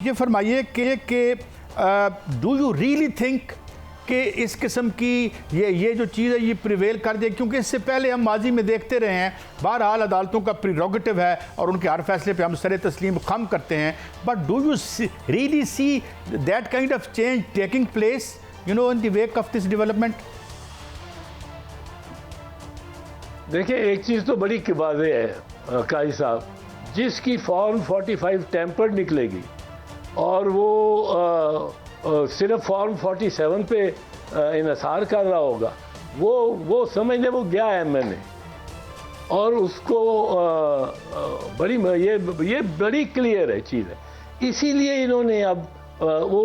ये फरमाइए कि डू यू रियली थिंक कि इस किस्म की ये जो चीज़ है ये प्रिवेल कर दे, क्योंकि इससे पहले हम माजी में देखते रहे हैं, बहरहाल अदालतों का प्रीरोगेटिव है और उनके हर फैसले पे हम सर तस्लीम खम करते हैं, but do you really see that kind of change taking place in the wake of this development? देखिए, एक चीज़ तो बड़ी वाज़ेह है काजी साहब, जिसकी फॉर्म 45 टेम्पर्ड निकलेगी और वो सिर्फ फॉर्म 47 पे इन्हिसार कर रहा होगा, वो समझने वो गया है मैंने, और उसको बड़ी ये बड़ी क्लियर है चीज़ है। इसीलिए इन्होंने अब वो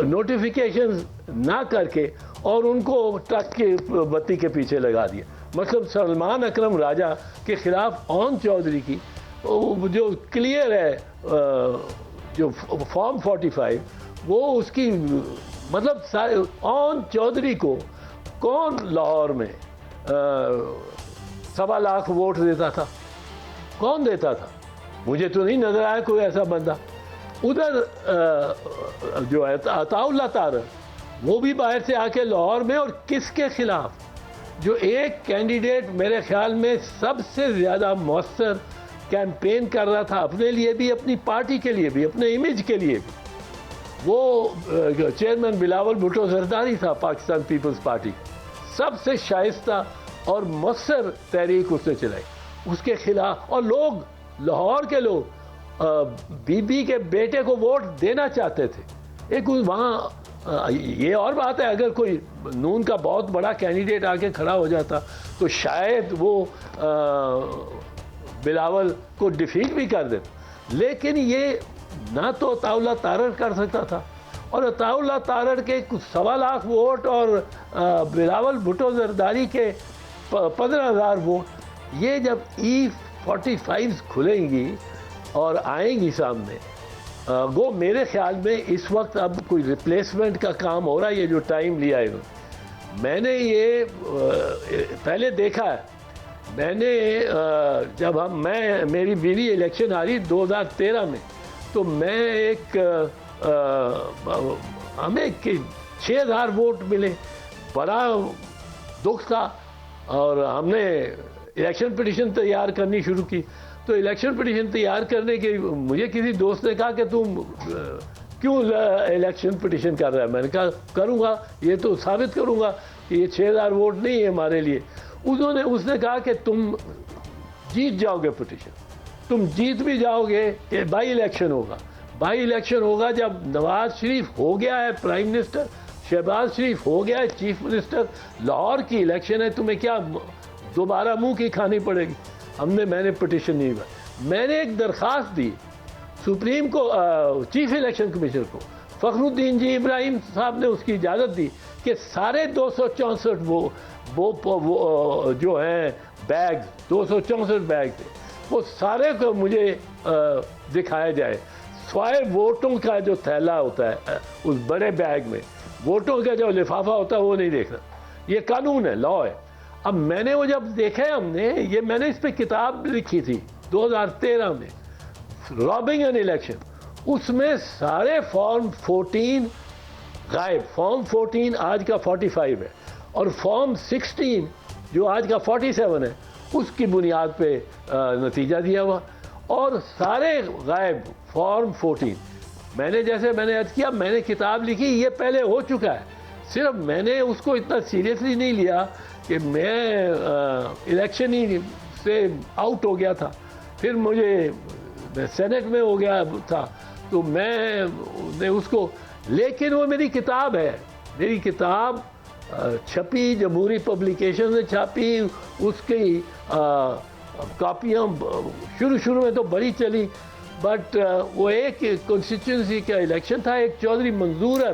नोटिफिकेशन ना करके और उनको ट्रक के बत्ती के पीछे लगा दिया। मतलब सलमान अकरम राजा के खिलाफ ओन चौधरी की जो क्लियर है, जो फॉर्म 45 वो उसकी मतलब ओन चौधरी को कौन लाहौर में 1.25 लाख वोट देता था? कौन देता था? मुझे तो नहीं नजर आया कोई ऐसा बंदा। उधर जो है अताउल्लाह तारर, वो भी बाहर से आके लाहौर में, और किसके खिलाफ? जो एक कैंडिडेट मेरे ख्याल में सबसे ज़्यादा मौसर कैंपेन कर रहा था, अपने लिए भी, अपनी पार्टी के लिए भी, अपने इमेज के लिए भी, वो चेयरमैन बिलावल भुट्टो जरदारी था, पाकिस्तान पीपल्स पार्टी। सबसे शाइस्ता और मौसर तहरीक उसने चलाई, उसके खिलाफ। और लोग, लाहौर के लोग बीबी के बेटे को वोट देना चाहते थे। एक वहाँ ये और बात है, अगर कोई नून का बहुत बड़ा कैंडिडेट आके खड़ा हो जाता तो शायद वो बिलावल को डिफीट भी कर देता, लेकिन ये ना तो अताउल्लाह तारर कर सकता था, और अताउल्लाह तारर के कुछ 1.25 लाख वोट और बिलावल भुट्टो जरदारी के 15,000 वोट, ये जब E45 खुलेंगी और आएंगी सामने, वो मेरे ख्याल में इस वक्त अब कोई रिप्लेसमेंट का काम हो रहा है। ये जो टाइम लिया है, मैंने ये पहले देखा है। मैंने जब मेरी बीवी इलेक्शन हारी 2013 में, तो मैं हमें 6,000 वोट मिले, बड़ा दुख था, और हमने इलेक्शन पिटीशन तैयार करनी शुरू की। तो इलेक्शन पिटीशन तैयार करने के मुझे किसी दोस्त ने कहा कि तुम क्यों इलेक्शन पिटीशन कर रहा है? मैंने कहा करूँगा, ये तो साबित करूँगा कि ये 6,000 वोट नहीं है हमारे लिए। उसने कहा कि तुम जीत जाओगे पिटीशन, तुम जीत भी जाओगे, कि बाई इलेक्शन होगा। बाई इलेक्शन होगा जब नवाज शरीफ हो गया है प्राइम मिनिस्टर, शहबाज शरीफ हो गया है चीफ मिनिस्टर, लाहौर की इलेक्शन है, तुम्हें क्या दोबारा मुंह की खानी पड़ेगी? मैंने पिटीशन नहीं किया। मैंने एक दरख्वास्त दी सुप्रीम को, चीफ इलेक्शन कमीशनर को, फखरुद्दीन जी इब्राहिम साहब ने उसकी इजाज़त दी कि सारे 264 वो जो हैं बैग, 264 बैग थे, वो सारे को मुझे दिखाया जाए। स्वाय वोटों का जो थैला होता है, उस बड़े बैग में वोटों का जो लिफाफा होता है वो नहीं देखना। ये कानून है, लॉ है। अब मैंने वो जब देखा है, मैंने इस पे किताब लिखी थी 2013 में, रॉबिंग एन इलेक्शन। उसमें सारे फॉर्म 14 गायब। फॉर्म 14 आज का 45 है, और फॉर्म 16 जो आज का 47 है, उसकी बुनियाद पे नतीजा दिया हुआ, और सारे गायब फॉर्म 14। मैंने अर्ज किया, मैंने किताब लिखी, ये पहले हो चुका है, सिर्फ मैंने उसको इतना सीरियसली नहीं लिया कि मैं इलेक्शन ही से आउट हो गया था। फिर मैं सेनेट में हो गया था, तो मैंने उसको, लेकिन वो मेरी किताब है, मेरी किताब छपी, जमहूरी पब्लिकेशन ने छापी, उसकी कॉपियाँ शुरू में तो बड़ी चली, बट वो एक कॉन्स्टिट्यूंसी का इलेक्शन था, एक चौधरी मंजूर है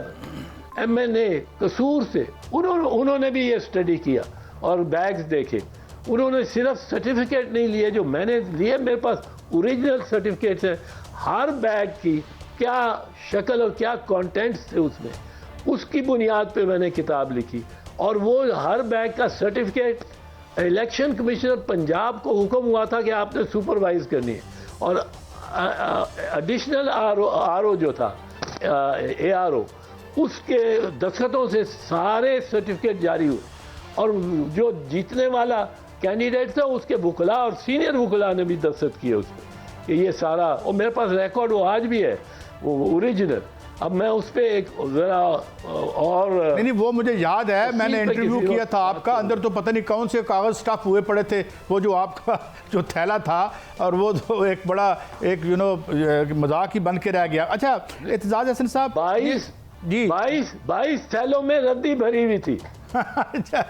MNA कसूर से, उन्होंने भी ये स्टडी किया और बैग्स देखे। उन्होंने सिर्फ सर्टिफिकेट नहीं लिए जो मैंने लिए, मेरे पास ओरिजिनल सर्टिफिकेट्स हैं, हर बैग की क्या शक्ल और क्या कंटेंट्स थे उसमें, उसकी बुनियाद पे मैंने किताब लिखी। और वो हर बैग का सर्टिफिकेट इलेक्शन कमिश्नर पंजाब को हुक्म हुआ था कि आपने सुपरवाइज करनी है, और एडिशनल आरओ जो था ARO, उसके दस्तखतों से सारे सर्टिफिकेट जारी हुए और जो जीतने वाला कैंडिडेट था उसके वकला और सीनियर वकला ने भी दस्तखत किए उस पर कि ये सारा, और मेरे पास रिकॉर्ड वो आज भी है, वो ओरिजिनल। अब मैं उस पर एक ज़रा और नहीं वो मुझे याद है, मैंने इंटरव्यू किया था आपका, अंदर तो पता नहीं कौन से कागज स्टफ हुए पड़े थे, वो जो आपका जो थैला था, और वो तो एक बड़ा एक मजाक ही बन के रह गया। अच्छा एतजाज हसन साहब, 22 थैलों में रद्दी भरी हुई थी। अच्छा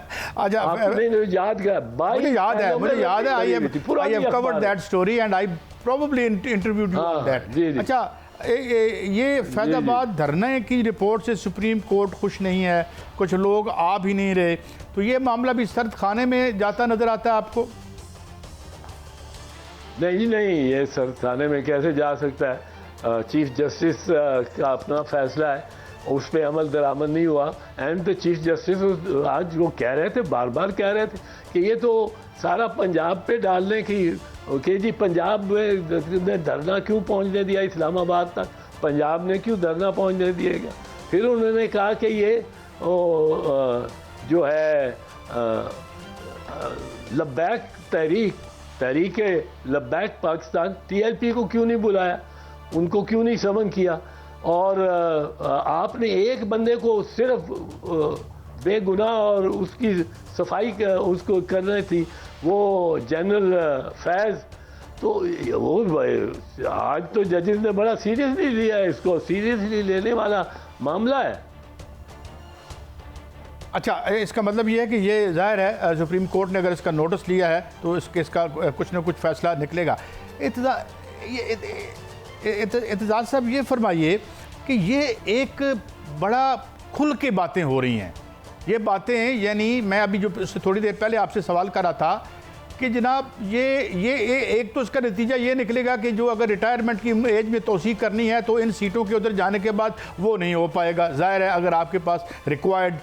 याद क्या? मुझे याद है, I have covered that story and I probably interviewed you on that. अच्छा ये फैजाबाद धरने की रिपोर्ट से सुप्रीम कोर्ट खुश नहीं है, कुछ लोग आ भी नहीं रहे, तो ये मामला भी सर्द खाने में जाता नजर आता है आपको? नहीं, ये सर्द खाने में कैसे जा सकता है? चीफ जस्टिस का अपना फैसला है, उस पर अमल दरामद नहीं हुआ। एंड पे चीफ जस्टिस आज वो कह रहे थे, बार बार कह रहे थे कि ये तो सारा पंजाब पे डालने की कि जी पंजाब ने धरना क्यों पहुंचने दिया इस्लामाबाद तक, पंजाब ने क्यों धरना पहुंचने दिएगा। फिर उन्होंने कहा कि ये जो है लब्बैक तहरीक लब्बैक पाकिस्तान TLP को क्यों नहीं बुलाया, उनको क्यों नहीं समन किया, और आपने एक बंदे को सिर्फ बेगुनाह और उसकी सफाई उसको करनी थी, वो जनरल फैज़, तो वो आज तो जजेस ने बड़ा सीरियसली लिया है, इसको सीरियसली लेने वाला मामला है। अच्छा इसका मतलब ये है कि ये जाहिर है सुप्रीम कोर्ट ने अगर इसका नोटिस लिया है तो इस केस का कुछ ना कुछ फैसला निकलेगा। एतजाज साहब ये फरमाइए कि ये एक बड़ा खुल के बातें हो रही हैं, ये बातें, यानी मैं अभी जो थोड़ी देर पहले आपसे सवाल कर रहा था कि जनाब ये एक तो इसका नतीजा ये निकलेगा कि जो अगर रिटायरमेंट की एज में तोसी करनी है तो इन सीटों के उधर जाने के बाद वो नहीं हो पाएगा, ज़ाहिर है अगर आपके पास रिक्वायर्ड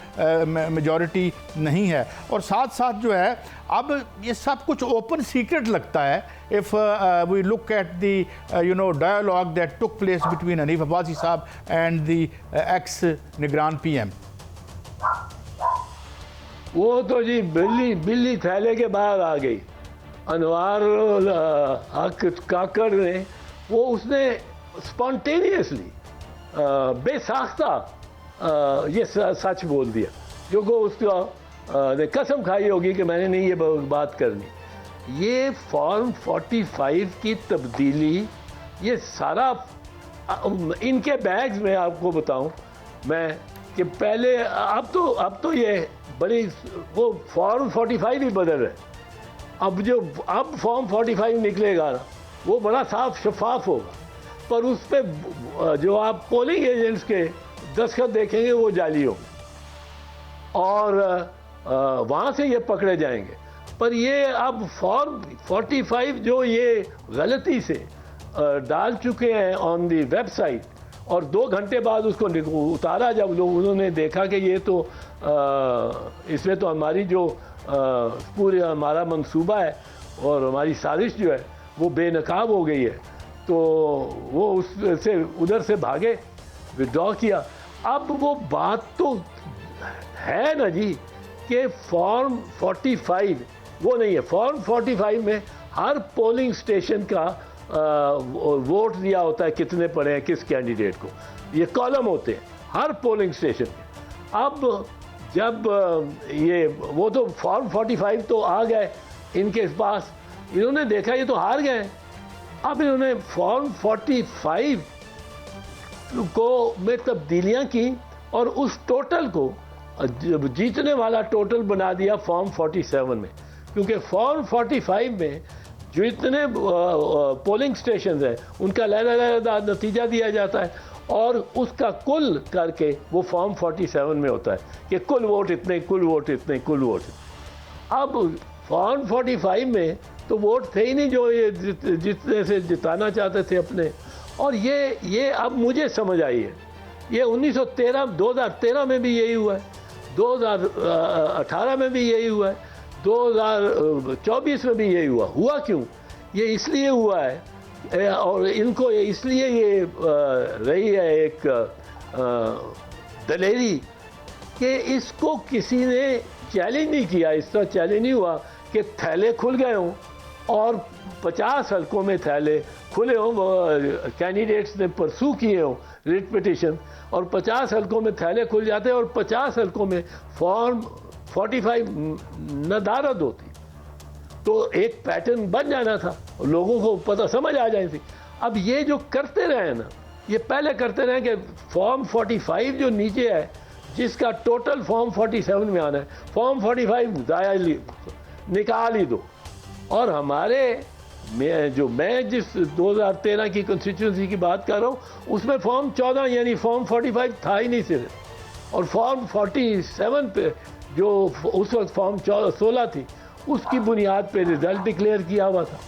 मेजॉरिटी नहीं है। और साथ साथ जो है अब ये सब कुछ ओपन सीक्रेट लगता है। If we look at the dialogue that took place between Hanif Abbasi साहब एंड दी एक्स निगरान PM, वो तो जी बिल्ली थैले के बाहर आ गई। अनवार हक काकड़ ने उसने स्पॉन्टेनियसली बेसाख्ता ये सच बोल दिया, जो को उसका ने कसम खाई होगी कि मैंने नहीं ये बात करनी। ये फॉर्म 45 की तब्दीली, ये सारा इनके बैग्स में आपको बताऊं मैं कि पहले अब तो ये बड़ी वो फॉर्म 45 ही बदल रहे। अब फॉर्म 45 निकलेगा ना, वो बड़ा साफ शफाफ होगा, पर उस पर जो आप पोलिंग एजेंट्स के दस्तखत देखेंगे वो जाली होंगे और वहाँ से ये पकड़े जाएंगे। पर ये अब फॉर्म 45 जो ये गलती से डाल चुके हैं ऑन दी वेबसाइट, और 2 घंटे बाद उसको उतारा जब उन्होंने देखा कि ये तो इसमें तो हमारी जो पूरे हमारा मंसूबा है और हमारी साजिश जो है वो बेनकाब हो गई है, तो वो उससे उधर से भागे, विड्रॉ किया। अब वो बात तो है ना जी कि फॉर्म 45 वो नहीं है। फॉर्म 45 में हर पोलिंग स्टेशन का वोट दिया होता है, कितने पड़े हैं किस कैंडिडेट को, ये कॉलम होते हैं हर पोलिंग स्टेशन पे। अब जब ये वो तो फॉर्म 45 तो आ गए इनके पास, इन्होंने देखा ये तो हार गए, अब इन्होंने फॉर्म 45 को में तब्दीलियां की और उस टोटल को जीतने वाला टोटल बना दिया फॉर्म 47 में, क्योंकि फॉर्म 45 में जो इतने पोलिंग स्टेशन हैं उनका लहदा नतीजा दिया जाता है और उसका कुल करके वो फॉर्म 47 में होता है कि कुल वोट इतने, कुल वोट इतने, कुल वोट इतने। अब फॉर्म 45 में तो वोट थे ही नहीं जो ये जितने से जिताना चाहते थे अपने। और ये अब मुझे समझ आई है, ये 2013 में भी यही हुआ है, 2018 में भी यही हुआ है, 2024 में भी यही हुआ। हुआ क्यों? ये इसलिए हुआ है और इनको इसलिए ये रही है एक दलेरी कि इसको किसी ने चैलेंज नहीं किया। इस तरह चैलेंज नहीं हुआ कि थैले खुल गए हों और 50 हलकों में थैले खुले हों, कैंडिडेट्स ने परसू किए हों रिट पिटिशन, और 50 हलकों में थैले खुल जाते और 50 हलकों में फॉर्म 45 नदारद होती, तो एक पैटर्न बन जाना था, लोगों को पता समझ आ जाए थी। अब ये जो करते रहे ना, ये पहले करते रहे कि फॉर्म 45 जो नीचे है जिसका टोटल फॉर्म 47 में आना है, फॉर्म 45 जाया निकाल ही दो। और हमारे मैं जिस 2013 की कॉन्स्टिट्यूंसी की बात कर रहा हूँ उसमें फॉर्म 14 यानी फॉर्म 45 था ही नहीं सिर्फ, और फॉर्म 47 पे जो उस वक्त फॉर्म 16 थी उसकी बुनियाद पे रिजल्ट डिक्लेयर किया हुआ था।